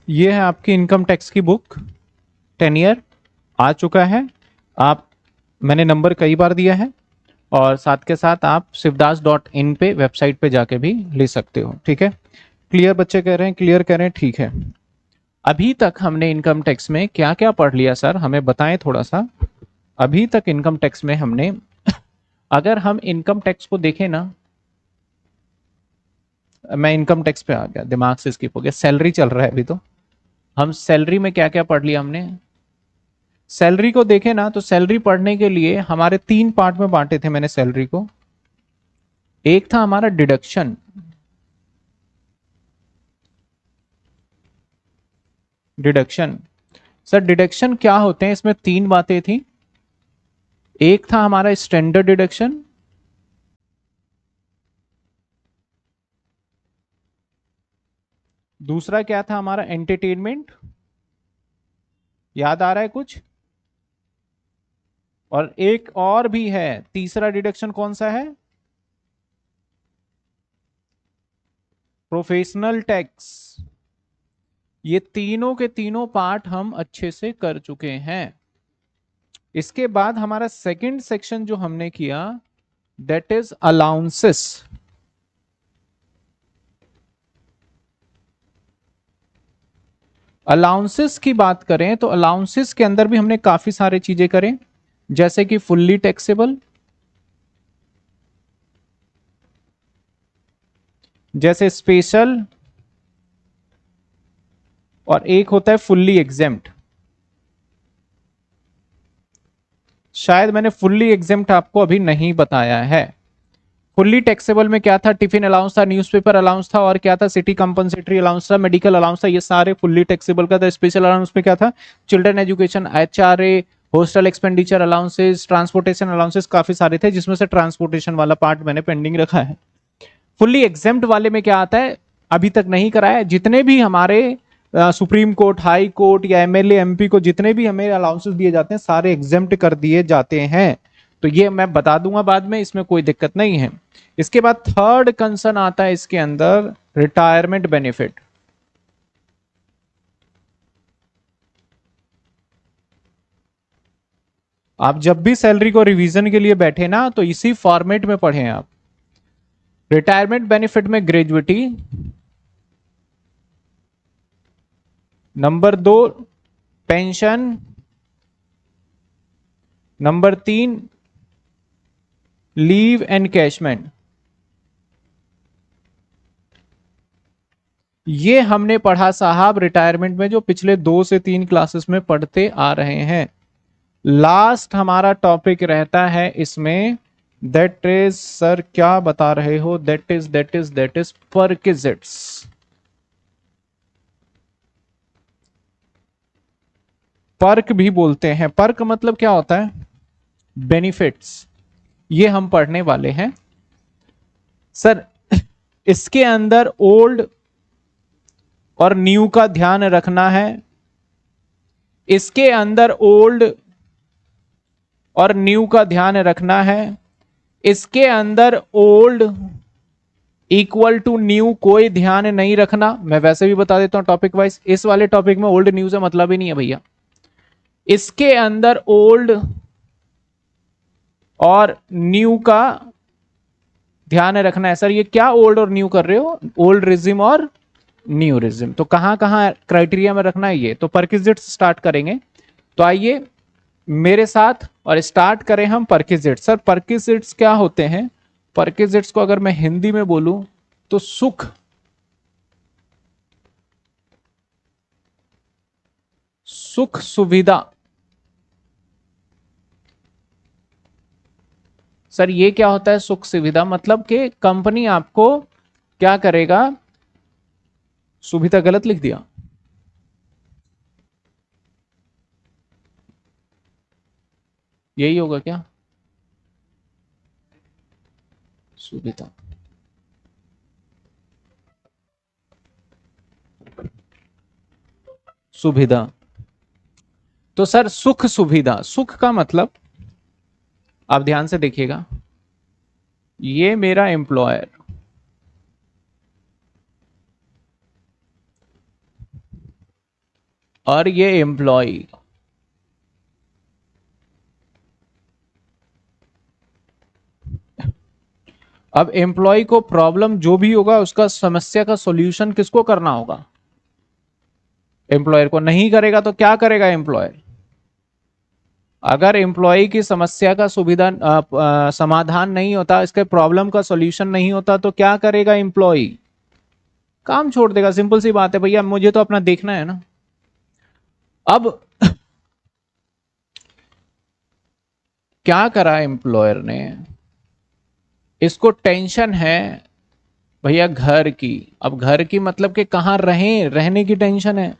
ये है आपकी इनकम टैक्स की बुक, 10 ईयर आ चुका है। आप, मैंने नंबर कई बार दिया है, और साथ के साथ आप शिवदास.in पे वेबसाइट पे जाके भी ले सकते हो। ठीक है, क्लियर? बच्चे कह रहे हैं क्लियर, कह रहे हैं ठीक है। अभी तक हमने इनकम टैक्स में क्या क्या पढ़ लिया सर, हमें बताएं थोड़ा सा। अभी तक इनकम टैक्स में हमने, अगर हम इनकम टैक्स को देखें ना, मैं इनकम टैक्स पे आ गया, दिमाग से स्किप हो गया, सैलरी चल रहा है अभी तो। हम सैलरी में क्या क्या पढ़ लिया हमने? सैलरी को देखें ना, तो सैलरी पढ़ने के लिए हमारे 3 पार्ट में बांटे थे मैंने सैलरी को। एक था हमारा डिडक्शन, डिडक्शन। सर डिडक्शन क्या होते हैं, इसमें 3 बातें थी। एक था हमारा स्टैंडर्ड डिडक्शन, दूसरा क्या था हमारा एंटरटेनमेंट, याद आ रहा है कुछ? और एक और भी है, तीसरा डिडक्शन कौन सा है? Professional tax. ये तीनों के तीनों पार्ट हम अच्छे से कर चुके हैं। इसके बाद हमारा सेकंड सेक्शन जो हमने किया, दैट इज अलाउंसेस। अलाउंसेस की बात करें तो अलाउंसेस के अंदर भी हमने काफी सारे चीजें करें, जैसे कि फुल्ली टैक्सेबल, जैसे स्पेशल, और एक होता है फुल्ली एग्जेम्प्ट। शायद मैंने फुल्ली एग्जेम्प्ट आपको अभी नहीं बताया है। फुल्ली टैक्सेबल में क्या था? टिफिन अलाउंस था, न्यूज़पेपर अलाउंस था, और क्या था? सिटी कंपनसेटरी अलाउंस था, मेडिकल अलाउंस था, ये सारे फुल्ली टैक्सेबल का था। स्पेशल अलाउंस में क्या था? Children education, HRA, hostel expenditure allowances, transportation allowances, काफी सारे थे, जिसमें से ट्रांसपोर्टेशन वाला पार्ट मैंने पेंडिंग रखा है। फुल्ली एग्जेम्प्ट वाले में क्या आता है, अभी तक नहीं कराया। जितने भी हमारे सुप्रीम कोर्ट, हाई कोर्ट या MLA MP को जितने भी हमें अलाउंसेस दिए जाते हैं, सारे एग्जेम्प्ट कर दिए जाते हैं। तो ये मैं बता दूंगा बाद में, इसमें कोई दिक्कत नहीं है। इसके बाद थर्ड कंसर्न आता है इसके अंदर, रिटायरमेंट बेनिफिट। आप जब भी सैलरी को रिवीजन के लिए बैठे ना, तो इसी फॉर्मेट में पढ़ें आप। रिटायरमेंट बेनिफिट में gratuity, number 2 pension, number 3 leave encashment. ये हमने पढ़ा साहब रिटायरमेंट में, जो पिछले 2 से 3 क्लासेस में पढ़ते आ रहे हैं। लास्ट हमारा टॉपिक रहता है इसमें, दैट इज, सर क्या बता रहे हो? That is परकिजिट्स। पर्क भी बोलते हैं। पर्क मतलब क्या होता है? बेनिफिट्स। ये हम पढ़ने वाले हैं सर। इसके अंदर ओल्ड और न्यू का ध्यान रखना है। इसके अंदर ओल्ड और न्यू का ध्यान रखना है। इसके अंदर ओल्ड इक्वल टू न्यू कोई ध्यान नहीं रखना। मैं वैसे भी बता देता हूं टॉपिक वाइज, इस वाले टॉपिक में ओल्ड न्यू से मतलब ही नहीं है भैया। इसके अंदर ओल्ड और न्यू का ध्यान रखना है। सर ये क्या ओल्ड और न्यू कर रहे हो? ओल्ड रिजिम और न्यू रिजिम। तो कहां कहां क्राइटेरिया में रखना है ये, तो परकिजिट्स स्टार्ट करेंगे। तो आइए मेरे साथ और स्टार्ट करें हम परकिजिट्स। सर परकिजिट्स क्या होते हैं? परकिजिट्स को अगर मैं हिंदी में बोलूं तो सुख, सुख सुविधा। सर ये क्या होता है सुख सुविधा? मतलब कि कंपनी आपको क्या करेगा? सुविधा गलत लिख दिया, यही होगा क्या? सुविधा, सुविधा। तो सर सुख सुविधा, सुख का मतलब, आप ध्यान से देखिएगा, ये मेरा एम्प्लॉयर, और ये एम्प्लॉय। अब एम्प्लॉय को प्रॉब्लम जो भी होगा उसका समस्या का सॉल्यूशन किसको करना होगा? एम्प्लॉयर को। नहीं करेगा तो क्या करेगा एम्प्लॉयर? अगर एम्प्लॉय की समस्या का समाधान नहीं होता, इसके प्रॉब्लम का सॉल्यूशन नहीं होता, तो क्या करेगा एम्प्लॉय? काम छोड़ देगा। सिंपल सी बात है भैया, मुझे तो अपना देखना है ना। अब क्या करा एम्प्लॉयर ने? इसको टेंशन है भैया घर की। अब घर की मतलब कि कहां रहें, रहने की टेंशन है।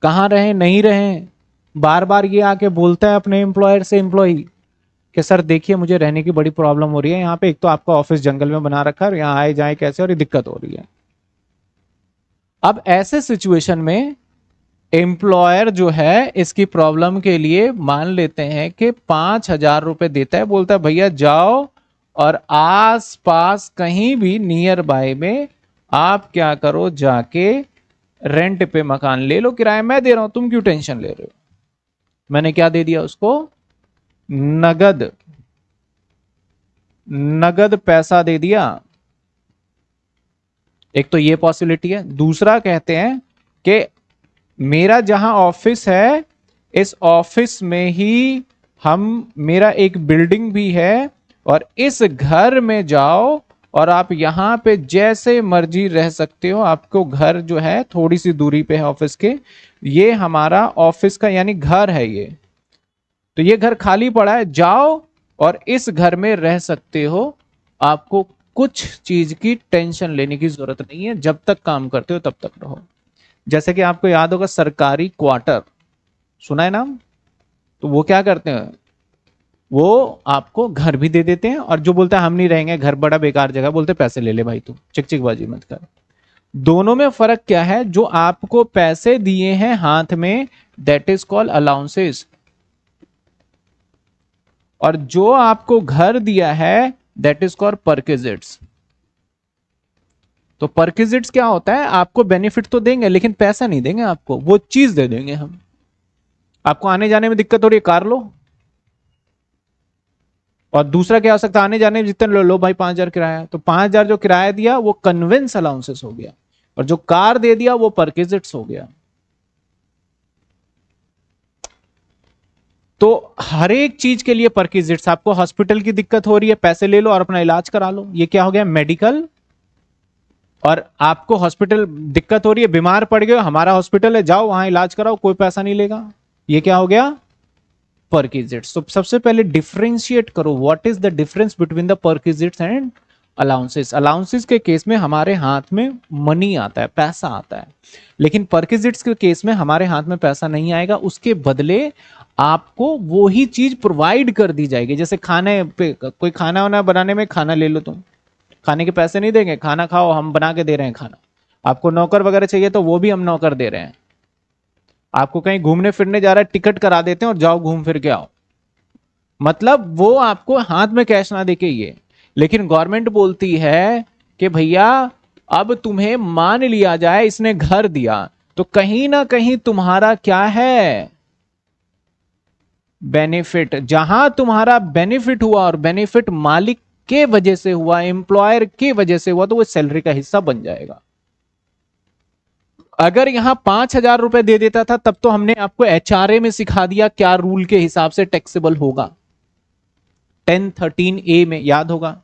कहां रहें, नहीं रहें। बार बार ये आके बोलता है अपने एम्प्लॉयर से एम्प्लॉय कि सर देखिए मुझे रहने की बड़ी प्रॉब्लम हो रही है यहाँ पे। एक तो आपका ऑफिस जंगल में बना रखा है और यहाँ आए जाए कैसे, और ये दिक्कत हो रही है। अब ऐसे सिचुएशन में एम्प्लॉयर जो है इसकी प्रॉब्लम के लिए मान लेते हैं कि 5,000 रुपए देता है। बोलता है भैया जाओ और आस पास कहीं भी नियर बाय में आप क्या करो, जाके रेंट पे मकान ले लो, किराया मैं दे रहा हूं, तुम क्यों टेंशन ले रहे हो। मैंने क्या दे दिया उसको? नगद। नगद पैसा दे दिया। एक तो ये पॉसिबिलिटी है। दूसरा कहते हैं कि मेरा जहां ऑफिस है, इस ऑफिस में ही हम, मेरा एक बिल्डिंग भी है, और इस घर में जाओ और आप यहां पे जैसे मर्जी रह सकते हो। आपको घर जो है थोड़ी सी दूरी पे है ऑफिस के। ये हमारा ऑफिस का यानी घर है ये। तो ये घर खाली पड़ा है, जाओ और इस घर में रह सकते हो। आपको कुछ चीज की टेंशन लेने की जरूरत नहीं है, जब तक काम करते हो तब तक रहो। जैसे कि आपको याद होगा सरकारी क्वार्टर, सुना है नाम? तो वो क्या करते हैं, वो आपको घर भी दे देते हैं, और जो बोलता है हम नहीं रहेंगे, घर बड़ा बेकार जगह, बोलते पैसे ले ले भाई, तू चिकचिकबाजी मत कर। दोनों में फर्क क्या है? जो आपको पैसे दिए हैं हाथ में, दैट इज कॉल्ड अलाउंसेस, और जो आपको घर दिया है दैट इज कॉल्ड परकेजिट्स। तो परकेजिट्स क्या होता है? आपको बेनिफिट तो देंगे लेकिन पैसा नहीं देंगे आपको, वो चीज दे देंगे हम। आपको आने जाने में दिक्कत हो रही है, कार लो। और दूसरा क्या हो सकता है? आने जाने में जितने लो भाई 5,000 किराया, तो 5,000 जो किराया दिया वो कन्वेंस अलाउंसेस हो गया, और जो कार दे दिया वो परकेजिट्स हो गया। तो हर एक चीज के लिए परकेजिट्स। आपको हॉस्पिटल की दिक्कत हो रही है, पैसे ले लो और अपना इलाज करा लो, ये क्या हो गया? मेडिकल। और आपको हॉस्पिटल दिक्कत हो रही है, बीमार पड़ गए, हमारा हॉस्पिटल है, जाओ वहां इलाज कराओ, कोई पैसा नहीं लेगा, ये क्या हो गया? परक्विजिट्स। तो सबसे पहले डिफरेंशिएट करो, what is the difference between the perquisites and allowances. Allowances के केस में हमारे हाथ में मनी आता है, पैसा आता है, लेकिन परक्विजिट्स के केस में हमारे हाथ में पैसा नहीं आएगा, उसके बदले आपको वो ही चीज प्रोवाइड कर दी जाएगी। जैसे खाने पे, कोई खाना वाना बनाने में, खाना ले लो तुम, खाने के पैसे नहीं देंगे, खाना खाओ, हम बना के दे रहे हैं खाना। आपको नौकर वगैरह चाहिए तो वो भी हम नौकर दे रहे हैं। आपको कहीं घूमने फिरने जा रहा है, टिकट करा देते हैं और जाओ घूम फिर के आओ। मतलब वो आपको हाथ में कैश ना देके ये। लेकिन गवर्नमेंट बोलती है कि भैया अब तुम्हें मान लिया जाए इसने घर दिया, तो कहीं ना कहीं तुम्हारा क्या है? बेनिफिट। जहां तुम्हारा बेनिफिट हुआ, और बेनिफिट मालिक के वजह से हुआ, एम्प्लॉयर के वजह से हुआ, तो वो सैलरी का हिस्सा बन जाएगा। अगर यहां 5,000 रुपए दे देता था, तब तो हमने आपको एचआरए में सिखा दिया क्या रूल के हिसाब से टैक्सेबल होगा। 1013A में याद होगा,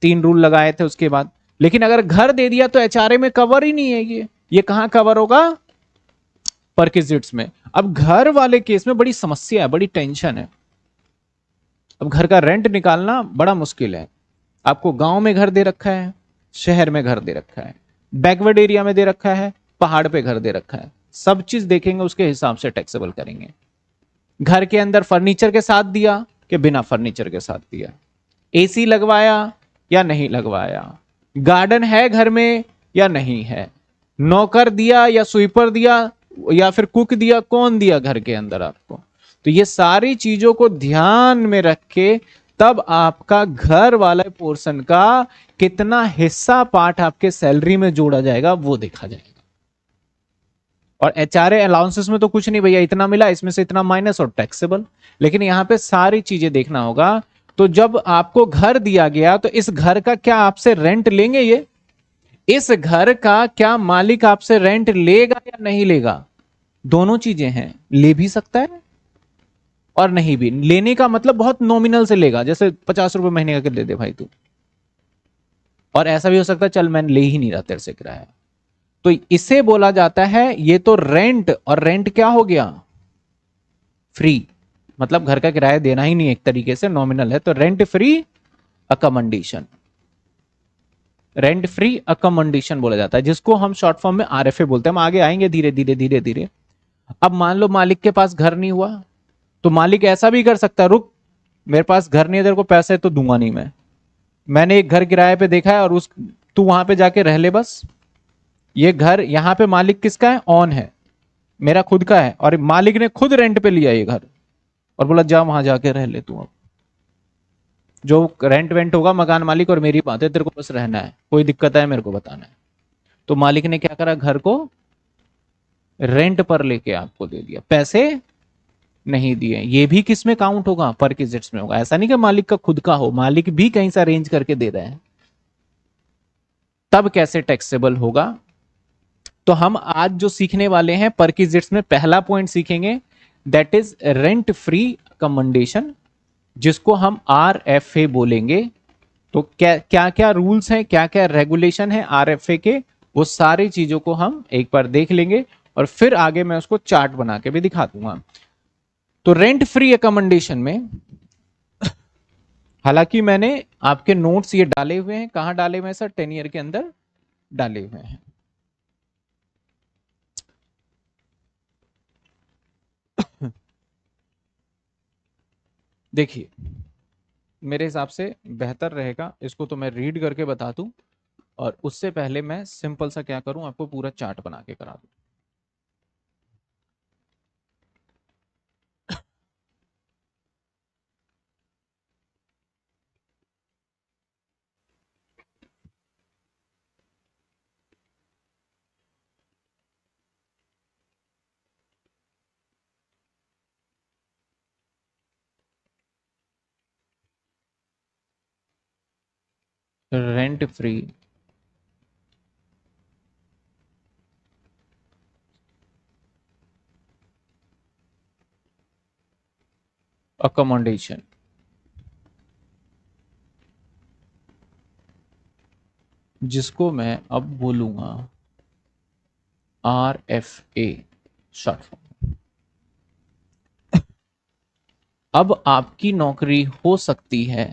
3 रूल लगाए थे उसके बाद। लेकिन अगर घर दे दिया तो एचआरए में कवर ही नहीं है ये कहां कवर होगा? परक्विजिट्स में। अब घर वाले केस में बड़ी समस्या है, बड़ी टेंशन है। अब घर का रेंट निकालना बड़ा मुश्किल है। आपको गांव में घर दे रखा है, शहर में घर दे रखा है, बैकवर्ड एरिया में दे रखा है, पहाड़ पे घर दे रखा है, सब चीज देखेंगे, उसके हिसाब से टैक्सेबल करेंगे। घर के अंदर फर्नीचर के साथ दिया कि बिना फर्नीचर के साथ दिया, एसी लगवाया या नहीं लगवाया, गार्डन है घर में या नहीं है, नौकर दिया या स्वीपर दिया या फिर कुक दिया, कौन दिया घर के अंदर आपको। तो ये सारी चीजों को ध्यान में रख के तब आपका घर वाले पोर्शन का कितना हिस्सा पार्ट आपके सैलरी में जोड़ा जाएगा वो देखा जाएगा। और एचआरए अलाउंसेस में तो कुछ नहीं भैया, इतना मिला इसमें से इतना माइनस और टैक्सेबल। लेकिन यहां पे सारी चीजें देखना होगा। तो जब आपको घर दिया गया तो इस घर का क्या आपसे रेंट लेंगे? ये इस घर का क्या मालिक आपसे रेंट लेगा या नहीं लेगा? दोनों चीजें हैं, ले भी सकता है और नहीं भी। लेने का मतलब बहुत नॉमिनल से लेगा, जैसे 50 रुपए महीने का दे दे भाई तू। और ऐसा भी हो सकता है चल मैं ले ही नहीं रहा तेरे से किराया। तो इसे बोला जाता है, ये तो रेंट, और रेंट क्या हो गया? फ्री। मतलब घर का किराया देना ही नहीं, एक तरीके से नॉमिनल है, तो rent free accommodation. Rent free accommodation बोला जाता है, जिसको हम शॉर्ट फॉर्म में आरएफए बोलते हैं। हम आगे आएंगे धीरे धीरे धीरे धीरे। अब मान लो मालिक के पास घर नहीं हुआ, तो मालिक ऐसा भी कर सकता है, रुक मेरे पास घर नहीं है, तेरे को पैसे तो दूंगा नहीं मैं, मैंने एक घर किराए पे देखा है और उस तू वहां पे जाके रह ले बस। ये घर यहां पे मालिक किसका है? ऑन है, मेरा खुद का है, और मालिक ने खुद रेंट पे लिया ये घर और बोला जा वहां जाके रह ले तू। अब जो रेंट वेंट होगा मकान मालिक और मेरी बात है, तेरे को बस रहना है, कोई दिक्कत है मेरे को बताना है। तो मालिक ने क्या करा? घर को रेंट पर लेके आपको दे दिया, पैसे नहीं दिए। ये भी किस में काउंट होगा? परक्विजिट्स में होगा। ऐसा नहीं कि मालिक का खुद का हो, मालिक भी कहीं से अरेंज करके दे रहे हैं, तब कैसे टैक्सेबल होगा? तो हम आज जो सीखने वाले हैं परक्विजिट्स में, पहला पॉइंट सीखेंगे, that is rent free accommodation, जिसको हम आरएफए बोलेंगे। तो क्या क्या रूल्स हैं, क्या क्या रेगुलेशन है आरएफए के, वो सारी चीजों को हम एक बार देख लेंगे, और फिर आगे मैं उसको चार्ट बना के भी दिखा दूंगा। तो रेंट फ्री अकोमोडेशन में, हालांकि मैंने आपके नोट्स ये डाले हुए हैं, कहां डाले हुए हैं सर? 10 ईयर के अंदर डाले हुए हैं। देखिए, मेरे हिसाब से बेहतर रहेगा इसको तो मैं रीड करके बता दूं, और उससे पहले मैं सिंपल सा क्या करूं, आपको पूरा चार्ट बना के करा दूं। रेंट फ्री अकोमोडेशन, जिसको मैं अब बोलूंगा आरएफए शॉर्ट फॉर्म। अब आपकी नौकरी हो सकती है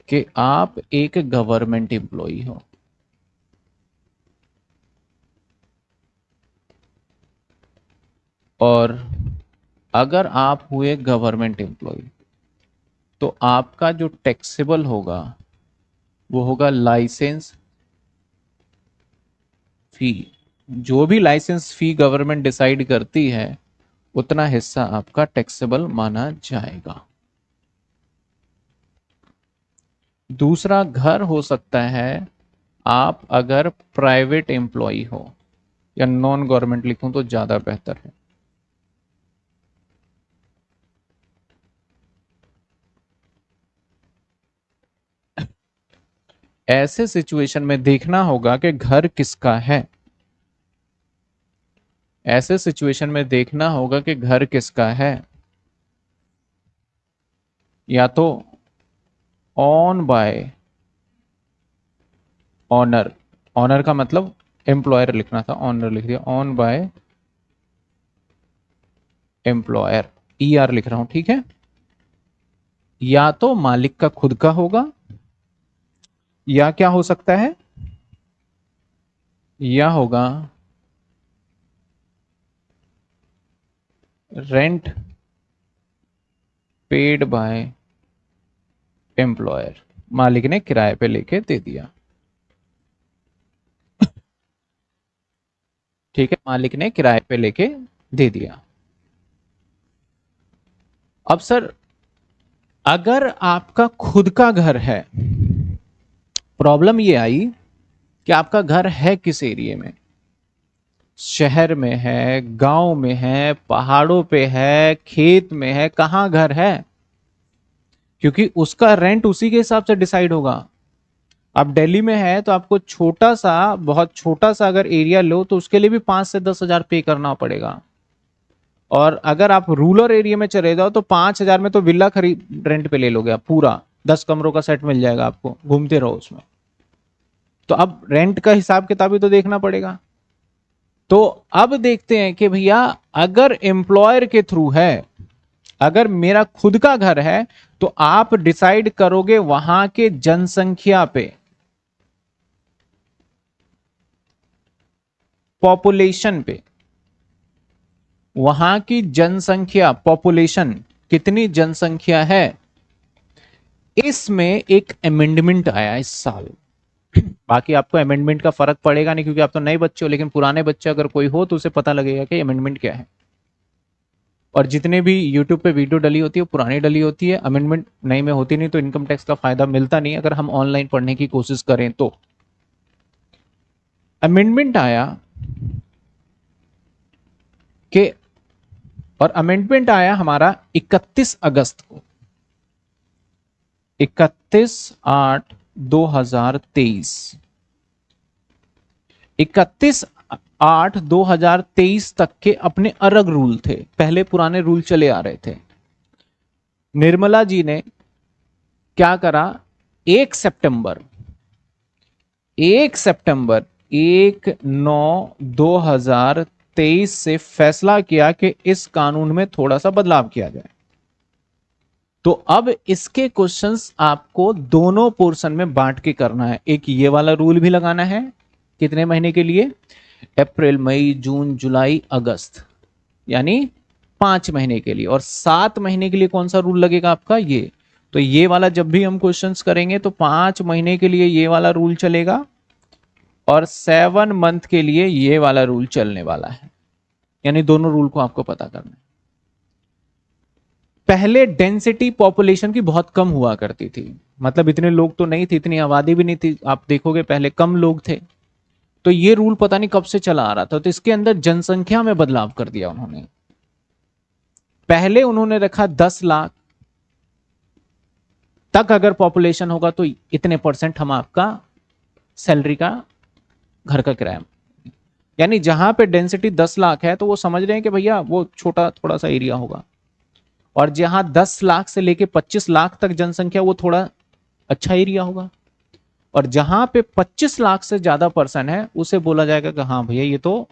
कि आप एक गवर्नमेंट एम्प्लॉई हो, और अगर आप हुए गवर्नमेंट एम्प्लॉय, तो आपका जो टैक्सेबल होगा वो होगा लाइसेंस फी। जो भी लाइसेंस फी गवर्नमेंट डिसाइड करती है, उतना हिस्सा आपका टैक्सेबल माना जाएगा। दूसरा, घर हो सकता है आप अगर प्राइवेट एम्प्लॉय हो, या नॉन गवर्नमेंट लिखूं तो ज्यादा बेहतर है। ऐसे सिचुएशन में देखना होगा कि घर किसका है। ऐसे सिचुएशन में देखना होगा कि घर किसका है। या तो ऑन बाय ऑनर, ऑनर का मतलब एम्प्लॉयर लिखना था, ऑनर लिख दिया, ऑन बाय एम्प्लॉयर, ईआर लिख रहा हूं, ठीक है। या तो मालिक का खुद का होगा, या क्या हो सकता है, या होगा रेंट पेड बाय एम्प्लॉयर, मालिक ने किराए पे लेके दे दिया, ठीक है, मालिक ने किराए पे लेके दे दिया। अब सर, अगर आपका खुद का घर है, प्रॉब्लम ये आई कि आपका घर है किस एरिया में, शहर में है, गांव में है, पहाड़ों पे है, खेत में है, कहाँ घर है, क्योंकि उसका रेंट उसी के हिसाब से डिसाइड होगा। आप दिल्ली में है तो आपको छोटा सा, बहुत छोटा सा अगर एरिया लो तो उसके लिए भी 5 से 10 हजार पे करना पड़ेगा। और अगर आप रूरल एरिया में चले जाओ तो 5 हजार में तो विला खरीद रेंट पे ले लोगे आप, पूरा 10 कमरों का सेट मिल जाएगा आपको, घूमते रहो उसमें। तो अब रेंट का हिसाब किताब भी तो देखना पड़ेगा। तो अब देखते हैं कि भैया अगर एम्प्लॉयर के थ्रू है, अगर मेरा खुद का घर है, तो आप डिसाइड करोगे वहां के जनसंख्या पे, पॉपुलेशन पे, वहां की जनसंख्या, पॉपुलेशन, कितनी जनसंख्या है। इसमें एक अमेंडमेंट आया इस साल। बाकी आपको अमेंडमेंट का फर्क पड़ेगा नहीं क्योंकि आप तो नए बच्चे हो, लेकिन पुराने बच्चे अगर कोई हो तो उसे पता लगेगा कि अमेंडमेंट क्या है। और जितने भी यूट्यूब पे वीडियो डली होती है वो पुरानी डली होती है, अमेंडमेंट नई में होती नहीं, तो इनकम टैक्स का फायदा मिलता नहीं अगर हम ऑनलाइन पढ़ने की कोशिश करें तो। अमेंडमेंट आया कि, और अमेंडमेंट आया हमारा 31 अगस्त को, 31/8/2023। 31/8/2023 तक के अपने अलग रूल थे, पहले पुराने रूल चले आ रहे थे। निर्मला जी ने क्या करा, 1 सितंबर, 1 सितंबर, 1/9/2023 से फैसला किया कि इस कानून में थोड़ा सा बदलाव किया जाए। तो अब इसके क्वेश्चंस आपको दोनों पोर्शन में बांट के करना है। एक ये वाला रूल भी लगाना है, कितने महीने के लिए, अप्रैल, मई, जून, जुलाई, अगस्त, यानी 5 महीने के लिए। और 7 महीने के लिए कौन सा रूल लगेगा आपका, ये। तो ये वाला जब भी हम क्वेश्चंस करेंगे तो 5 महीने के लिए ये वाला रूल चलेगा, और 7 मंथ के लिए ये वाला रूल चलने वाला है। यानी दोनों रूल को आपको पता करना है। पहले डेंसिटी पॉपुलेशन की बहुत कम हुआ करती थी, मतलब इतने लोग तो नहीं थे, इतनी आबादी भी नहीं थी, आप देखोगे पहले कम लोग थे। तो ये रूल पता नहीं कब से चला आ रहा था, तो इसके अंदर जनसंख्या में बदलाव कर दिया उन्होंने। पहले उन्होंने रखा 10 लाख तक अगर पॉपुलेशन होगा तो इतने परसेंट हम आपका सैलरी का, घर का किराया। यानी जहां पे डेंसिटी 10 लाख है तो वो समझ रहे हैं कि भैया वो छोटा थोड़ा सा एरिया होगा। और जहां 10 लाख से लेके 25 लाख तक जनसंख्या, वो थोड़ा अच्छा एरिया होगा। और जहां पे 25 लाख से ज्यादा पर्सन है उसे बोला जाएगा कि हाँ भैया ये तो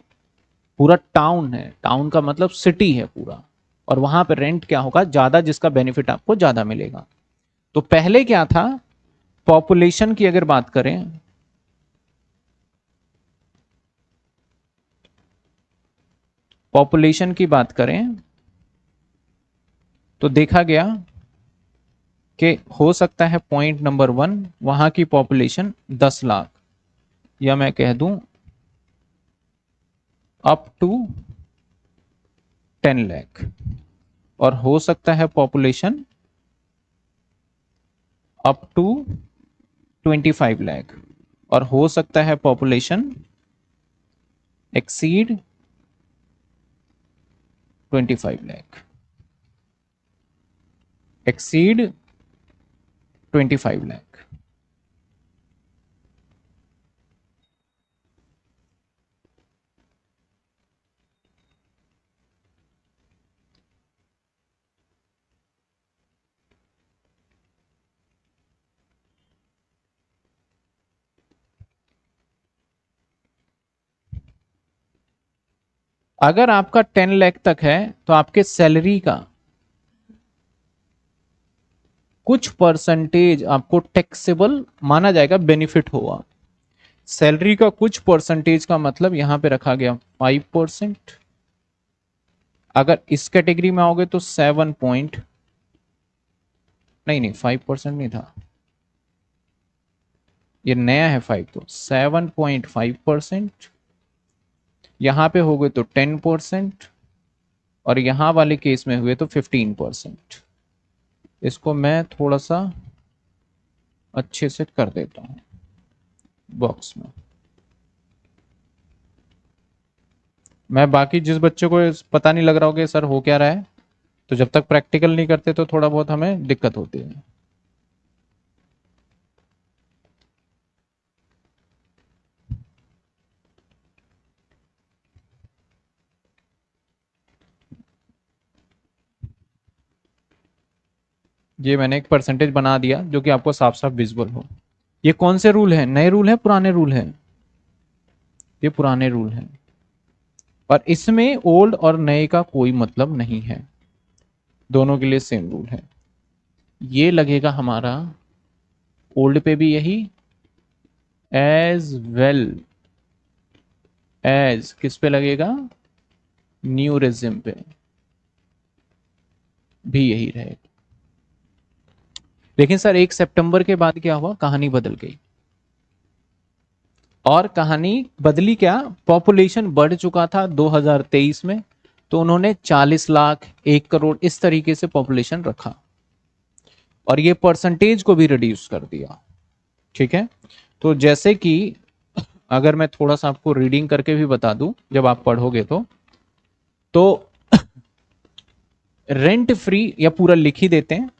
पूरा टाउन है, टाउन का मतलब सिटी है पूरा। और वहां पे रेंट क्या होगा, ज्यादा, जिसका बेनिफिट आपको ज्यादा मिलेगा। तो पहले क्या था, पॉपुलेशन की अगर बात करें, पॉपुलेशन की बात करें तो देखा गया कि हो सकता है पॉइंट नंबर 1 वहां की पॉपुलेशन 10 लाख, या मैं कह दूं अप टू 10 लाख। और हो सकता है पॉपुलेशन अप टू 25 लाख। और हो सकता है population exceed 25 lakh, exceed 25 lakh. अगर आपका 10 लाख तक है तो आपके सैलरी का कुछ परसेंटेज आपको टैक्सेबल माना जाएगा, बेनिफिट होगा। सैलरी का कुछ परसेंटेज का मतलब यहां पे रखा गया 5%। अगर इस कैटेगरी में आओगे तो 7 नहीं नहीं 5% नहीं था, ये नया है 5, तो 7.5%। यहां पे हो गए तो 10%, और यहां वाले केस में हुए तो 15%। इसको मैं थोड़ा सा अच्छे से कर देता हूं बॉक्स में। मैं बाकी जिस बच्चे को पता नहीं लग रहा हो कि सर हो क्या रहा है, तो जब तक प्रैक्टिकल नहीं करते तो थोड़ा बहुत हमें दिक्कत होती है। ये मैंने एक परसेंटेज बना दिया जो कि आपको साफ साफ विजुअल हो। ये कौन से रूल हैं? नए रूल हैं, पुराने रूल हैं? ये पुराने रूल हैं, और इसमें ओल्ड और नए का कोई मतलब नहीं है, दोनों के लिए सेम रूल है। ये लगेगा हमारा ओल्ड पे भी यही, एज वेल एज किस पे लगेगा, न्यू रेजिम पे भी यही रहेगा। लेकिन सर 1 सितंबर के बाद क्या हुआ, कहानी बदल गई। और कहानी बदली क्या, पॉपुलेशन बढ़ चुका था 2023 में, तो उन्होंने 40 लाख 1 करोड़ इस तरीके से पॉपुलेशन रखा, और ये परसेंटेज को भी रिड्यूस कर दिया। ठीक है, तो जैसे कि अगर मैं थोड़ा सा आपको रीडिंग करके भी बता दूं जब आप पढ़ोगे तो रेंट फ्री, या पूरा लिख ही देते हैं,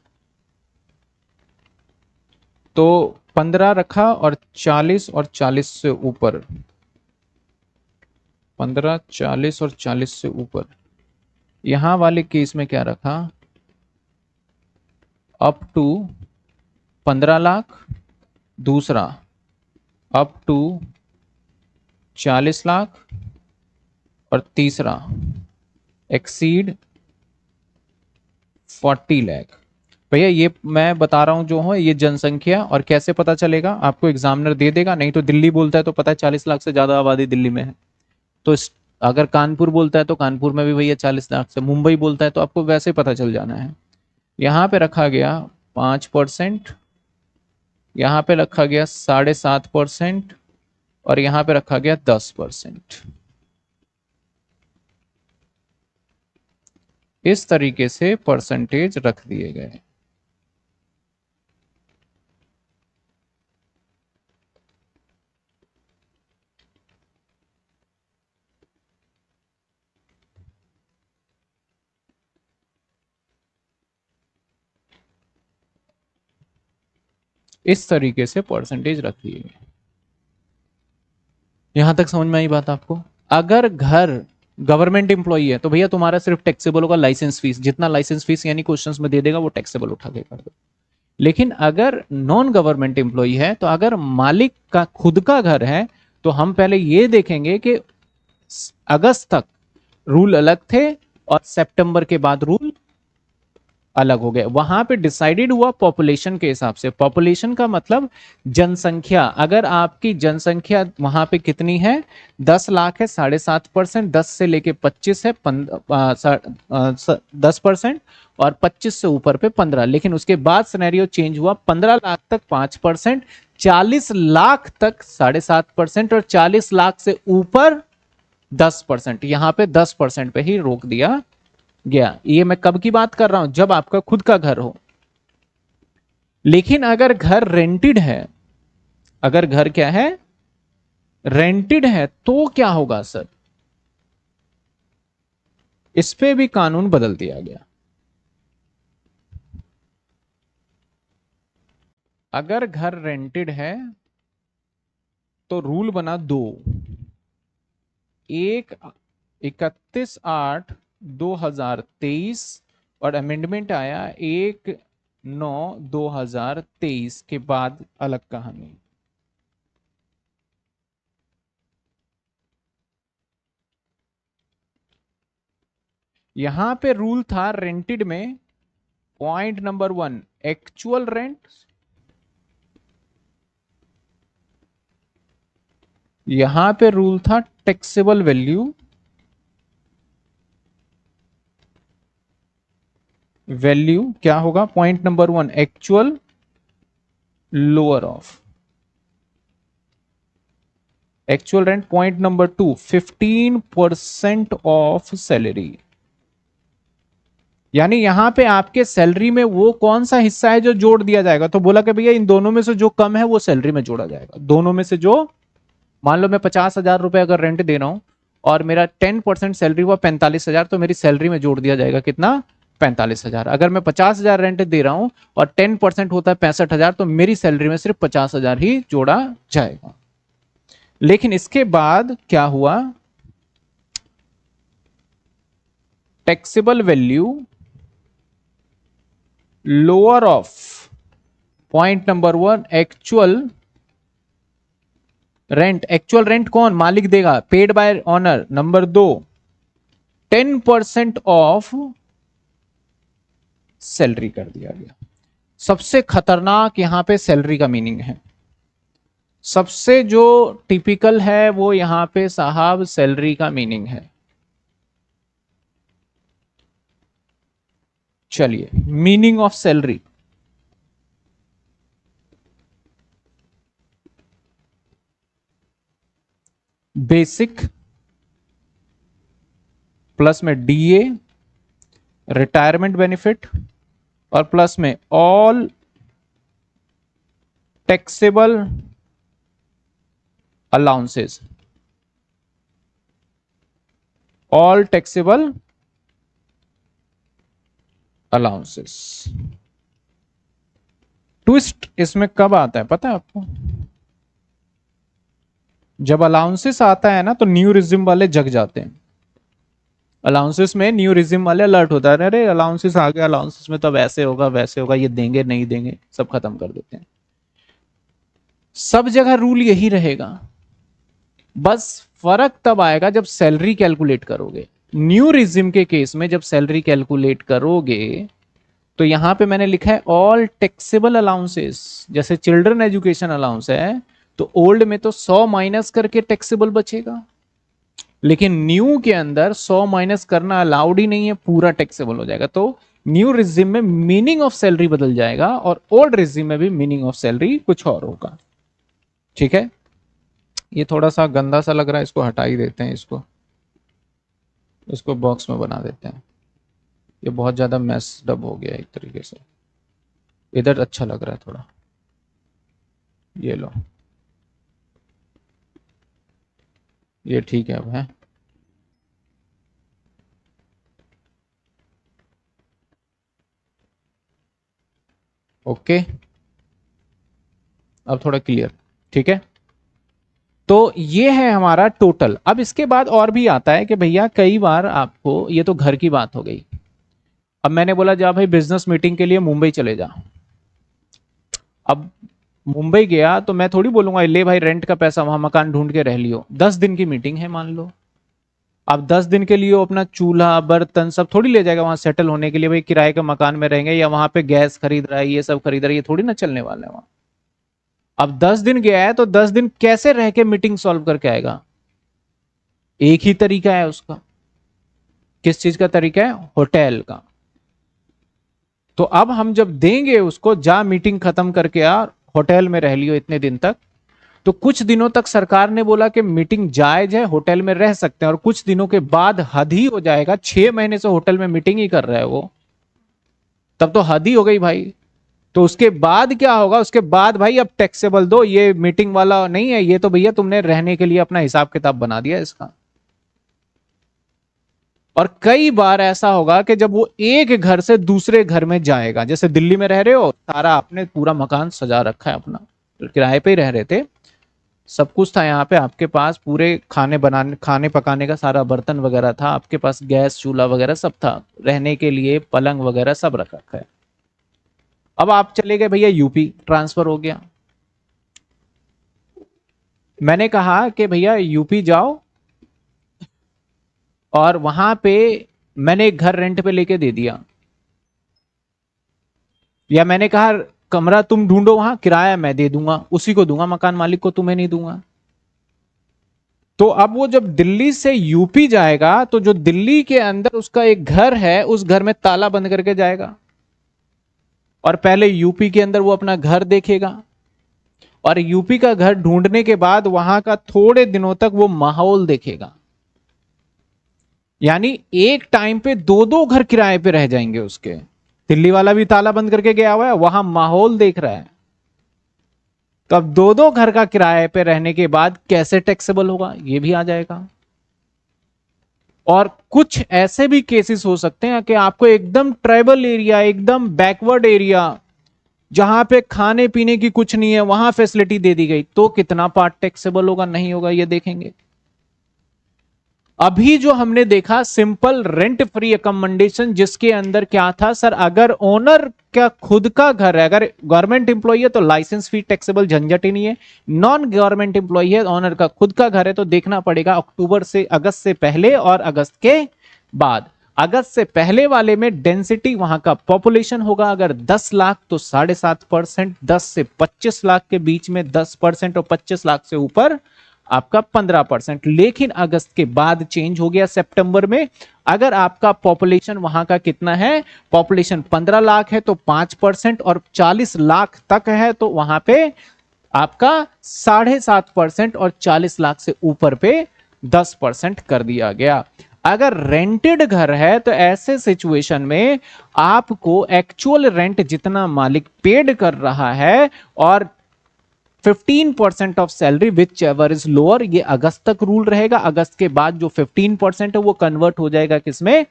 तो 15 रखा और 40 और 40 से ऊपर, 15, 40 और 40 से ऊपर। यहां वाले केस में क्या रखा, अप टू 15 लाख, दूसरा अप टू 40 लाख, और तीसरा एक्सीड 40 लाख। भैया ये मैं बता रहा हूं जो है ये जनसंख्या, और कैसे पता चलेगा आपको एग्जामिनर दे देगा, नहीं तो दिल्ली बोलता है तो पता है 40 लाख से ज्यादा आबादी दिल्ली में है, तो अगर कानपुर बोलता है तो कानपुर में भी भैया 40 लाख से, मुंबई बोलता है तो आपको वैसे पता चल जाना है। यहाँ पे रखा गया 5%, यहाँ पे रखा गया 7.5%, और यहाँ पे रखा गया 10%। इस तरीके से परसेंटेज रख दिए गए। इस तरीके से परसेंटेज रख दिए गए। यहां तक समझ में आई बात आपको? अगर घर गवर्नमेंट एम्प्लॉई है तो भैया तुम्हारा सिर्फ टैक्सेबल होगा लाइसेंस फीस, जितना लाइसेंस फीस यानी क्वेश्चंस में दे देगा वो टैक्सेबल उठा के कर दो। लेकिन अगर नॉन गवर्नमेंट एम्प्लॉई है, तो अगर मालिक का खुद का घर है, तो हम पहले ये देखेंगे कि अगस्त तक रूल अलग थे और सितंबर के बाद रूल अलग हो गए। वहां पे डिसाइडेड हुआ पॉपुलेशन के हिसाब से। पॉपुलेशन का मतलब जनसंख्या, अगर आपकी जनसंख्या वहां पे कितनी है, 10 लाख है, 7.5%, 10 से लेके 25 है, 10%, और 25 से ऊपर पे 15। लेकिन उसके बाद सिनेरियो चेंज हुआ, 15 लाख तक 5%, 40 लाख तक 7.5%, और 40 लाख से ऊपर 10%। यहां पे 10% पे ही रोक दिया गया। ये मैं कब की बात कर रहा हूं, जब आपका खुद का घर हो। लेकिन अगर घर रेंटेड है, अगर घर क्या है, रेंटेड है, तो क्या होगा सर, इस पे भी कानून बदल दिया गया। अगर घर रेंटेड है तो रूल बना दो, एक 31/8/2023, और अमेंडमेंट आया 1/9/2023 के बाद अलग कहानी। यहां पे रूल था रेंटेड में, पॉइंट नंबर 1 एक्चुअल रेंट, यहां पे रूल था टैक्सेबल वैल्यू, वैल्यू क्या होगा, point number 1 actual lower of actual rent, point number 2 15% of salary. यानी यहां पे आपके सैलरी में वो कौन सा हिस्सा है जो जोड़ दिया जाएगा, तो बोला कि भैया इन दोनों में से जो कम है वो सैलरी में जोड़ा जाएगा। दोनों में से जो, मान लो मैं 50,000 रुपए अगर रेंट दे रहा हूं, और मेरा 10% सैलरी हुआ 45,000, तो मेरी सैलरी में जोड़ दिया जाएगा कितना, 45,000। अगर मैं 50,000 रेंट दे रहा हूं और 10% होता है 65,000, तो मेरी सैलरी में सिर्फ 50,000 ही जोड़ा जाएगा। लेकिन इसके बाद क्या हुआ, taxable value lower of point number 1 actual rent. Actual rent कौन, मालिक देगा, paid by honour. Number 2 10% of salary कर दिया गया। सबसे खतरनाक यहां पे सैलरी का मीनिंग है। सबसे जो टिपिकल है वो यहां पे साहब सैलरी का मीनिंग है। चलिए, meaning of salary, basic plus में डीए, रिटायरमेंट बेनिफिट, और प्लस में all taxable allowances, all taxable allowances. Twist इसमें कब आता है पता है आपको, जब अलाउंसेस आता है ना तो न्यू रिज्यूम वाले जग जाते हैं। अलाउंसेस में न्यू रिज्यूम वाले अलर्ट होता है, अरे अलाउंसेस आ गया, अलाउंसेस में तो अब ऐसे होगा वैसे होगा, ये देंगे नहीं देंगे, सब खत्म कर देते हैं। सब जगह रूल यही रहेगा, बस फर्क तब आएगा जब सैलरी कैलकुलेट करोगे। न्यू रिज्यूम के केस में जब सैलरी कैलकुलेट करोगे तो यहां पे मैंने लिखा है ऑल टैक्सेबल अलाउंसेस। जैसे चिल्ड्रन एजुकेशन अलाउंस है तो ओल्ड में तो 100 माइनस करके टैक्सेबल बचेगा, लेकिन न्यू के अंदर 100 माइनस करना अलाउड ही नहीं है, पूरा टैक्सेबल हो जाएगा। तो न्यू रिज्यूम में मीनिंग ऑफ सैलरी बदल जाएगा और ओल्ड रिज्यूम में भी मीनिंग ऑफ सैलरी कुछ और होगा। ठीक है, ये थोड़ा सा गंदा सा लग रहा है, इसको हटा ही देते हैं, इसको इसको बॉक्स में बना देते हैं। ये बहुत ज्यादा मैस्ड अप हो गया एक तरीके से, इधर अच्छा लग रहा है थोड़ा, ये लो, ये ठीक है अब है। ओके, अब थोड़ा क्लियर, ठीक है। तो ये है हमारा टोटल। अब इसके बाद और भी आता है कि भैया कई बार आपको, ये तो घर की बात हो गई, अब मैंने बोला जा भाई बिजनेस मीटिंग के लिए मुंबई चले जा। अब मुंबई गया तो मैं थोड़ी बोलूंगा ले भाई रेंट का पैसा, वहां मकान ढूंढ के रह लियो। 10 दिन की मीटिंग है मान लो, अब 10 दिन के लिए अपना चूल्हा बर्तन सब थोड़ी ले जाएगा वहां सेटल होने के लिए, भाई किराए के मकान में रहेंगे या वहां पे गैस खरीद रहा है, ये सब खरीद रहा है, ये थोड़ी ना चलने वाला है वहां। अब 10 दिन गया है तो 10 दिन कैसे रह के मीटिंग सॉल्व करके आएगा, एक ही तरीका है उसका। किस चीज का तरीका है, होटल का। तो अब हम जब देंगे उसको, जा मीटिंग खत्म करके आ, होटल में रह लियो इतने दिन तक, तो कुछ दिनों तक सरकार ने बोला कि मीटिंग जायज है, होटल में रह सकते हैं, और कुछ दिनों के बाद हद ही हो जाएगा, 6 महीने से होटल में मीटिंग ही कर रहा है वो, तब तो हद ही हो गई भाई। तो उसके बाद क्या होगा, उसके बाद भाई अब टैक्सेबल दो, ये मीटिंग वाला नहीं है, ये तो भैया तुमने रहने के लिए अपना हिसाब किताब बना दिया इसका। और कई बार ऐसा होगा कि जब वो एक घर से दूसरे घर में जाएगा, जैसे दिल्ली में रह रहे हो, सारा आपने पूरा मकान सजा रखा है अपना, किराए पे ही रह रहे थे, सब कुछ था यहाँ पे आपके पास, पूरे खाने बनाने खाने पकाने का सारा बर्तन वगैरह था आपके पास, गैस चूल्हा वगैरह सब था, रहने के लिए पलंग वगैरह सब रख रखा है। अब आप चले गए भैया यूपी, ट्रांसफर हो गया। मैंने कहा कि भैया यूपी जाओ, और वहां पे मैंने एक घर रेंट पे लेके दे दिया, या मैंने कहा कमरा तुम ढूंढो, वहां किराया मैं दे दूंगा, उसी को दूंगा मकान मालिक को, तुम्हें नहीं दूंगा। तो अब वो जब दिल्ली से यूपी जाएगा तो जो दिल्ली के अंदर उसका एक घर है, उस घर में ताला बंद करके जाएगा, और पहले यूपी के अंदर वो अपना घर देखेगा, और यूपी का घर ढूंढने के बाद वहां का थोड़े दिनों तक वो माहौल देखेगा। यानी एक टाइम पे दो दो घर किराए पे रह जाएंगे उसके। दिल्ली वाला भी ताला बंद करके गया हुआ है, वहां माहौल देख रहा है, तो अब दो दो घर का किराए पे रहने के बाद कैसे टैक्सेबल होगा, ये भी आ जाएगा। और कुछ ऐसे भी केसेस हो सकते हैं कि आपको एकदम ट्राइबल एरिया, एकदम बैकवर्ड एरिया, जहां पे खाने पीने की कुछ नहीं है, वहां फैसिलिटी दे दी गई, तो कितना पार्ट टैक्सेबल होगा, नहीं होगा, ये देखेंगे। अभी जो हमने देखा सिंपल रेंट फ्री अकोमोडेशन, जिसके अंदर क्या था सर, अगर ओनर का खुद का घर है, अगर गवर्नमेंट एम्प्लॉय है तो लाइसेंस फी टैक्सेबल, झंझट ही नहीं है। नॉन गवर्नमेंट एम्प्लॉय है, ओनर का खुद का घर है, तो देखना पड़ेगा अक्टूबर से अगस्त से पहले और अगस्त के बाद। अगस्त से पहले वाले में डेंसिटी, वहां का पॉपुलेशन होगा अगर 10 लाख तो 7.5%, 10 से 25 लाख के बीच में 10%, और 25 लाख से ऊपर आपका 15%। लेकिन अगस्त के बाद चेंज हो गया सितंबर में, अगर आपका पॉपुलेशन वहां का कितना है, पॉपुलेशन 15 लाख है तो 5%, और 40 लाख तक है तो वहां पे आपका 7.5%, और 40 लाख से ऊपर पे 10% कर दिया गया। अगर रेंटेड घर है तो ऐसे सिचुएशन में आपको एक्चुअल रेंट जितना मालिक पेड कर रहा है और 15% of salary which ever is lower, ये अगस्त तक रूल रहेगा। अगस्त के बाद जो 15% है वो कन्वर्ट हो जाएगा किसमें,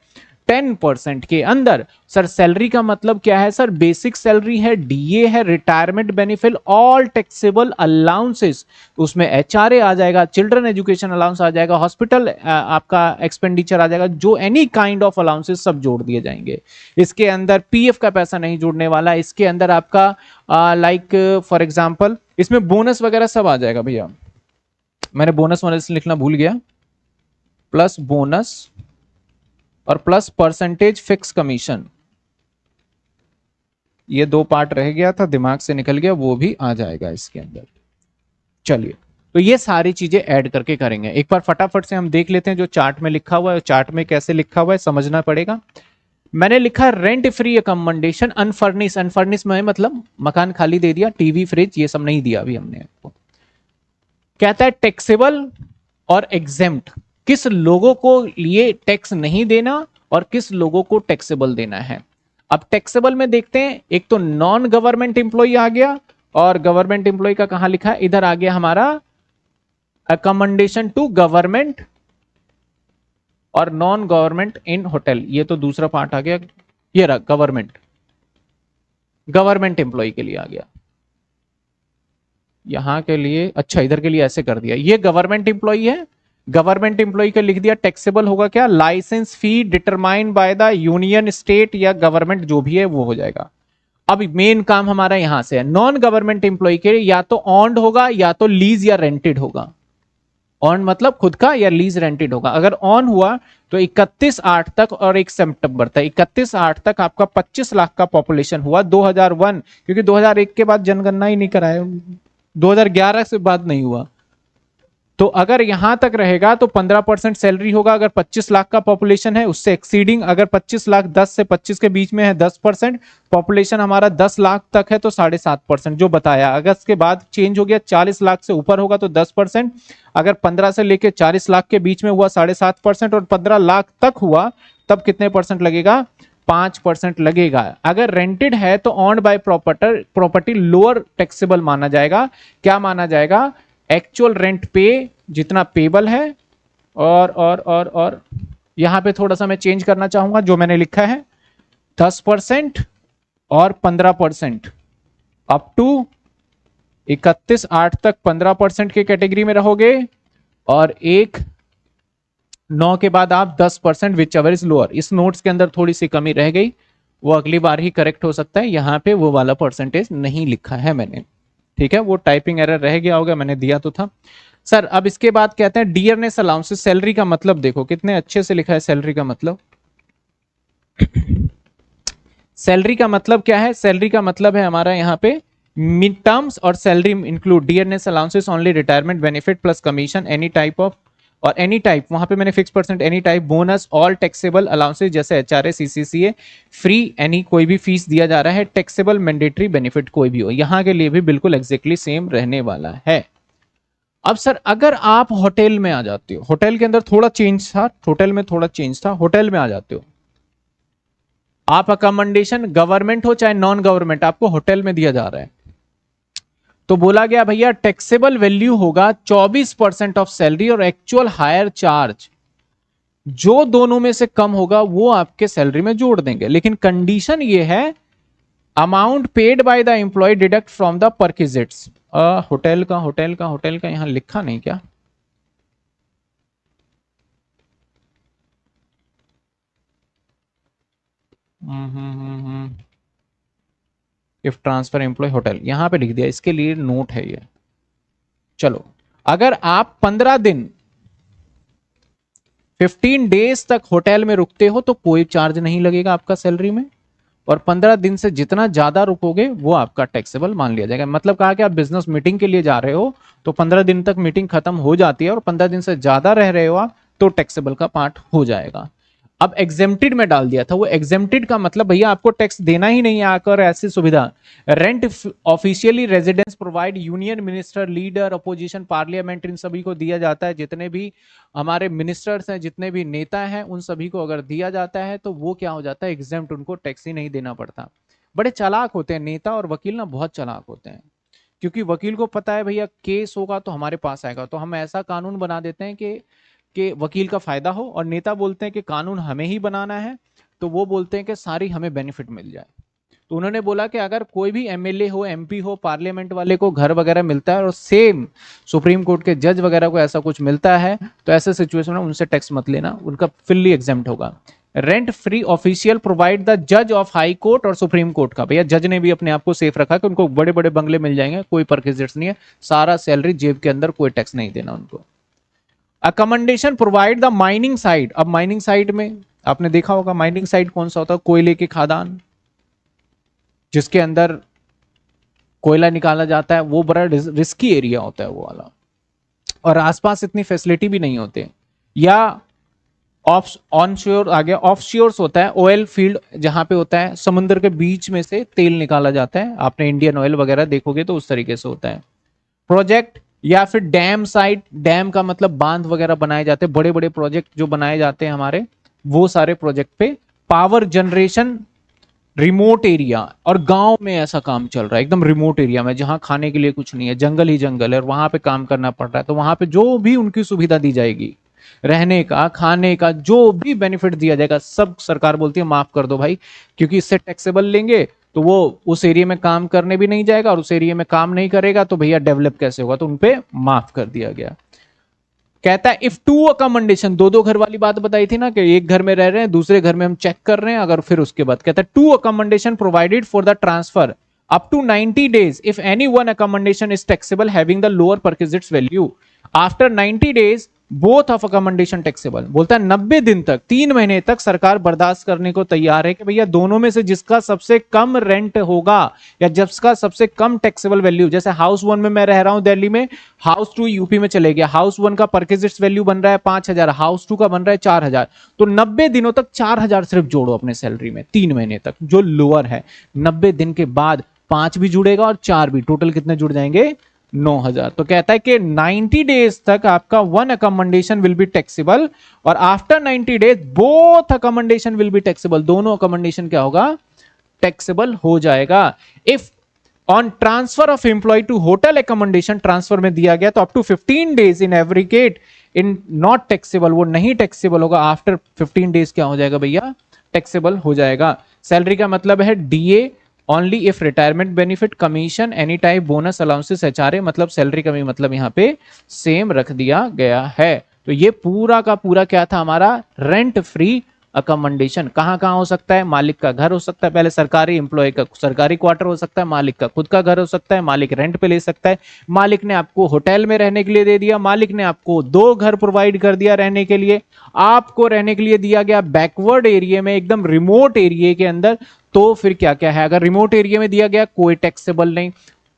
10% के अंदर। सर सैलरी का मतलब क्या है सर, बेसिक सैलरी है, डीए है, retirement benefit, all taxable allowances, उसमें एचआरए आ जाएगा, चिल्ड्रन एजुकेशन अलाउंस आ जाएगा, हॉस्पिटल आपका एक्सपेंडिचर आ जाएगा, जो एनी काइंड ऑफ अलाउंसेस सब जोड़ दिए जाएंगे। इसके अंदर पीएफ का पैसा नहीं जुड़ने वाला, इसके अंदर आपका लाइक फॉर एग्जांपल इसमें बोनस वगैरह सब आ जाएगा भैया। मैंने बोनस वोनस लिखना भूल गया, प्लस बोनस और प्लस परसेंटेज फिक्स कमीशन, ये दो पार्ट रह गया था, दिमाग से निकल गया, वो भी आ जाएगा इसके अंदर। चलिए, तो ये सारी चीजें ऐड करके करेंगे। एक बार फटाफट से हम देख लेते हैं जो चार्ट में लिखा हुआ है, चार्ट में कैसे लिखा हुआ है समझना पड़ेगा। मैंने लिखा rent free accommodation unfurnished, unfurnished में मतलब मकान खाली दे दिया, टीवी फ्रिज ये सब नहीं दिया अभी हमने आपको। कहता है टैक्सेबल और एग्जेम्प्ट, किस लोगों को लिए टैक्स नहीं देना और किस लोगों को टैक्सेबल देना है। अब टैक्सेबल में देखते हैं, एक तो नॉन गवर्नमेंट एम्प्लॉय आ गया, और गवर्नमेंट एम्प्लॉय का कहां लिखा है, इधर आ गया हमारा अकोमोडेशन टू गवर्नमेंट और नॉन गवर्नमेंट इन होटल, ये तो दूसरा पार्ट आ गया। ये रहा गवर्नमेंट, गवर्नमेंट एम्प्लॉय के लिए आ गया, यहां के लिए, अच्छा इधर के लिए ऐसे कर दिया, ये गवर्नमेंट एम्प्लॉय है, गवर्नमेंट एम्प्लॉय का लिख दिया। टैक्सेबल होगा क्या, licence fee determined by the union, state या गवर्नमेंट जो भी है वो हो जाएगा। अब मेन काम हमारा यहां से है, नॉन गवर्नमेंट एम्प्लॉय के या तो ऑन्ड होगा या तो लीज या रेंटेड होगा। ऑन मतलब खुद का, या लीज रेंटेड होगा। अगर ऑन हुआ तो 31/8 तक और 1 सितंबर तक, 31/8 तक आपका 25 लाख का पॉपुलेशन हुआ 2001, क्योंकि 2001 के बाद जनगणना ही नहीं कराया, 2011 से बाद नहीं हुआ। तो अगर यहां तक रहेगा तो 15% सैलरी होगा, अगर 25 लाख का पॉपुलेशन है उससे एक्सीडिंग, अगर 25 लाख 10 से 25 के बीच में है 10%, पॉपुलेशन हमारा 10 लाख तक है तो 7.5% जो बताया। अगस्त के बाद चेंज हो गया, 40 लाख से ऊपर होगा तो 10%, अगर 15 से लेकर 40 लाख के बीच में हुआ 7.5%, और 15 लाख तक हुआ तब कितने परसेंट लगेगा, 5% लगेगा। अगर रेंटेड है तो owned by property lower taxable माना जाएगा। क्या माना जाएगा, एक्चुअल रेंट पे जितना पेबल है, और यहां पे थोड़ा सा मैं चेंज करना चाहूंगा, जो मैंने लिखा है 10% और 15%, अप टू 31/8 तक 15% के कैटेगरी में रहोगे, और 1/9 के बाद आप 10% विच एवर इज लोअर। इस नोट्स के अंदर थोड़ी सी कमी रह गई, वो अगली बार ही करेक्ट हो सकता है, यहां पे वो वाला परसेंटेज नहीं लिखा है मैंने, ठीक है, वो टाइपिंग एरर रह गया होगा, मैंने दिया तो था। सर अब इसके बाद कहते हैं डियरनेस अलाउंसेस, सैलरी का मतलब देखो कितने अच्छे से लिखा है सैलरी का मतलब। सैलरी का मतलब क्या है, सैलरी का मतलब है हमारा यहाँ पे मिड टर्म्स और salary include dearness allowances only retirement benefit plus commission any type of, और एनी टाइप वहां पे मैंने fix percent, any type bonus all taxable allowances जैसे एचआरए सीसीसीए फ्री, एनी कोई भी फीस दिया जा रहा है, टैक्सेबल मैंडेटरी बेनिफिट कोई भी हो, यहां के लिए भी बिल्कुल एग्जैक्टली सेम रहने वाला है। अब सर अगर आप होटल में आ जाते हो, होटल के अंदर थोड़ा चेंज था, होटल में थोड़ा चेंज था, होटल में आ जाते हो आप, अकोमोडेशन गवर्नमेंट हो चाहे नॉन गवर्नमेंट, आपको होटल में दिया जा रहा है, तो बोला गया भैया टैक्सेबल वैल्यू होगा 24% ऑफ सैलरी और एक्चुअल हायर चार्ज जो दोनों में से कम होगा वो आपके सैलरी में जोड़ देंगे, लेकिन कंडीशन ये है amount paid by the employee deduct from the perquisites. Hotel का यहां लिखा नहीं क्या? इफ ट्रांसफर एम्प्लॉय होटल यहां पे लिख दिया, इसके लिए नोट है ये। चलो, अगर आप 15 दिन 15 डेज तक होटल में रुकते हो तो कोई चार्ज नहीं लगेगा आपका सैलरी में, और 15 दिन से जितना ज्यादा रुकोगे वो आपका टैक्सेबल मान लिया जाएगा। मतलब कहा कि आप बिजनेस मीटिंग के लिए जा रहे हो तो 15 दिन तक मीटिंग खत्म हो जाती है, और 15 दिन से ज्यादा रह रहे हो आप तो टैक्सेबल का पार्ट हो जाएगा। अब एग्जेम्प्टेड में डाल दिया था, वो एग्जेम्प्टेड का मतलब भैया आपको टैक्स देना ही नहीं है आकर, ऐसी सुविधा। Rent officially residence provide union minister, leader, opposition, parliament, इन सभी को दिया जाता है। जितने भी हमारे मिनिस्टर्स हैं, जितने भी नेता हैं, उन सभी को अगर दिया जाता है तो वो क्या हो जाता है, एग्जेम्प्ट, उनको टैक्स ही नहीं देना पड़ता। बड़े चालाक होते हैं नेता और वकील ना, बहुत चालाक होते हैं, क्योंकि वकील को पता है भैया केस होगा तो हमारे पास आएगा, तो हम ऐसा कानून बना देते हैं कि वकील का फायदा हो, और नेता बोलते हैं कि कानून हमें ही बनाना है, तो वो बोलते हैं कि सारी हमें बेनिफिट मिल जाए। तो उन्होंने बोला कि अगर कोई भी एमएलए हो, एमपी हो, पार्लियामेंट वाले को घर वगैरह मिलता है और सेम सुप्रीम कोर्ट के जज वगैरह को ऐसा कुछ मिलता है, तो ऐसे सिचुएशन में उनसे टैक्स मत लेना, उनका फुल्ली एग्जेम्प्ट होगा। Rent free official provide the जज ऑफ हाई कोर्ट और सुप्रीम कोर्ट का, भैया जज ने भी अपने आप को सेफ रखा कि उनको बड़े बड़े बंगले मिल जाएंगे, कोई परक्विजिट्स नहीं है, सारा सैलरी जेब के अंदर, कोई टैक्स नहीं देना उनको। अकमंडेशन प्रोवाइड द माइनिंग साइट। अब माइनिंग साइट में आपने देखा होगा, माइनिंग साइट कौन सा होता है, कोयले के खदान जिसके अंदर कोयला निकाला जाता है, वो बड़ा रिस्की एरिया होता है वो वाला, और आसपास इतनी फैसिलिटी भी नहीं होते। या ऑफ ऑन श्योर आ गया, ऑफ श्योर्स होता है ऑयल फील्ड, जहां पे होता है समुद्र के बीच में से तेल निकाला जाता है, आपने इंडियन ऑयल वगैरह देखोगे तो उस तरीके से होता है। प्रोजेक्ट या फिर डैम साइट, डैम का मतलब बांध वगैरह बनाए जाते हैं, बड़े बड़े प्रोजेक्ट जो बनाए जाते हैं हमारे, वो सारे प्रोजेक्ट पे। पावर जनरेशन रिमोट एरिया, और गांव में ऐसा काम चल रहा है एकदम रिमोट एरिया में, जहां खाने के लिए कुछ नहीं है, जंगल ही जंगल है, और वहां पे काम करना पड़ रहा है, तो वहां पे जो भी उनकी सुविधा दी जाएगी, रहने का, खाने का, जो भी बेनिफिट दिया जाएगा, सब सरकार बोलती है माफ कर दो भाई, क्योंकि इससे टैक्सेबल लेंगे तो वो उस एरिया में काम करने भी नहीं जाएगा, और उस एरिया में काम नहीं करेगा तो भैया डेवलप कैसे होगा, तो उनपे माफ कर दिया गया। कहता है इफ टू अकोमोडेशन, दो दो घर वाली बात बताई थी ना, कि एक घर में रह रहे हैं, दूसरे घर में हम चेक कर रहे हैं, अगर फिर उसके बाद कहता है two accommodation provided for the transfer up to 90 days if any one accommodation is taxable having the lower perquisites value after 90 days both of accommodation taxable. बोलता है 90 दिन तक, 3 महीने तक सरकार बर्दाश्त करने को तैयार है कि भैया दोनों में से जिसका सबसे कम रेंट होगा या जिसका सबसे कम टैक्सेबल वैल्यू, जैसे हाउस 1 में मैं रह रहा हूं दिल्ली में, हाउस 2 यूपी में चले गया, हाउस 1 का परकेजिट्स वैल्यू बन रहा है 5,000, हाउस 2 का बन रहा है 4,000, तो 90 दिनों तक 4,000 सिर्फ जोड़ो अपने सैलरी में, 3 महीने तक जो लोअर है। 90 दिन के बाद 5 भी जुड़ेगा और 4 भी, टोटल कितने जुड़ जाएंगे, 9,000। तो कहता है कि 90 डेज तक आपका one accommodation will be taxable, और after 90 days both accommodation will be taxable, दोनों अकोमोडेशन क्या होगा, टैक्सेबल हो जाएगा। If on transfer of employ to hotel accommodation, transfer में दिया गया तो अप टू 15 डेज इन एवरीकेट इन नॉट टैक्सेबल, वो नहीं टैक्सेबल होगा, आफ्टर 15 डेज क्या हो जाएगा भैया, टैक्सेबल हो जाएगा। सैलरी का मतलब है DA only if retirement benefit, commission, any type bonus, allowances, HRA, मतलब सैलरी का भी मतलब यहाँ पे सेम रख दिया गया है। तो ये पूरा का पूरा क्या था हमारा, रेंट फ्री अकोमोडेशन। कहां कहां हो सकता है, मालिक का घर हो सकता है, पहले सरकारी एम्प्लॉय का सरकारी क्वार्टर हो सकता है, मालिक का खुद का घर हो सकता है, मालिक रेंट पे ले सकता है, मालिक ने आपको होटल में रहने के लिए दे दिया, मालिक ने आपको 2 घर प्रोवाइड कर दिया रहने के लिए, आपको रहने के लिए दिया गया बैकवर्ड एरिया में, एकदम रिमोट एरिया के अंदर, तो फिर क्या क्या है, अगर रिमोट एरिया में दिया गया कोई टैक्सेबल नहीं,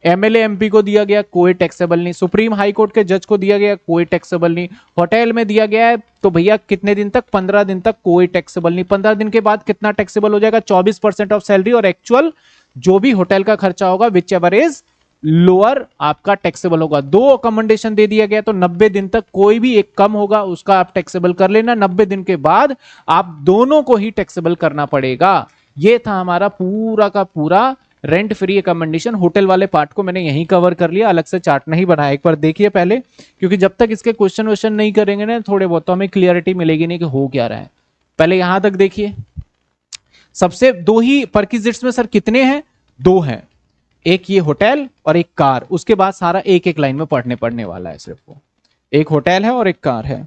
एमएलए एमपी को दिया गया कोई टैक्सेबल नहीं, सुप्रीम हाई कोर्ट के जज को दिया गया कोई टैक्सेबल नहीं, होटल में दिया गया है तो भैया कितने दिन तक, 15 दिन तक कोई टैक्सेबल नहीं, 15 दिन के बाद कितना टैक्सेबल हो जाएगा, 24% ऑफ सैलरी, और एक्चुअल जो भी होटल का खर्चा होगा विच एवर इज लोअर आपका टैक्सेबल होगा। 2 अकोमोडेशन दे दिया गया तो 90 दिन तक कोई भी एक कम होगा उसका आप टैक्सेबल कर लेना, 90 दिन के बाद आप दोनों को ही टैक्सेबल करना पड़ेगा। ये था हमारा पूरा का पूरा रेंट फ्री अकोमोडेशन, होटल वाले पार्ट को मैंने यहीं कवर कर लिया, अलग से चार्ट नहीं बनाया। एक बार देखिए पहले, क्योंकि जब तक इसके क्वेश्चन वोश्चन नहीं करेंगे ना थोड़े बहुत, तो हमें क्लियरिटी मिलेगी नहीं कि हो क्या रहा है। पहले यहां तक देखिए, सबसे दो ही परक्विजिट्स में सर कितने हैं? दो हैं, एक ये होटल और एक कार। उसके बाद सारा एक एक लाइन में पढ़ने वाला है, सिर्फ वो एक होटल है और एक कार है।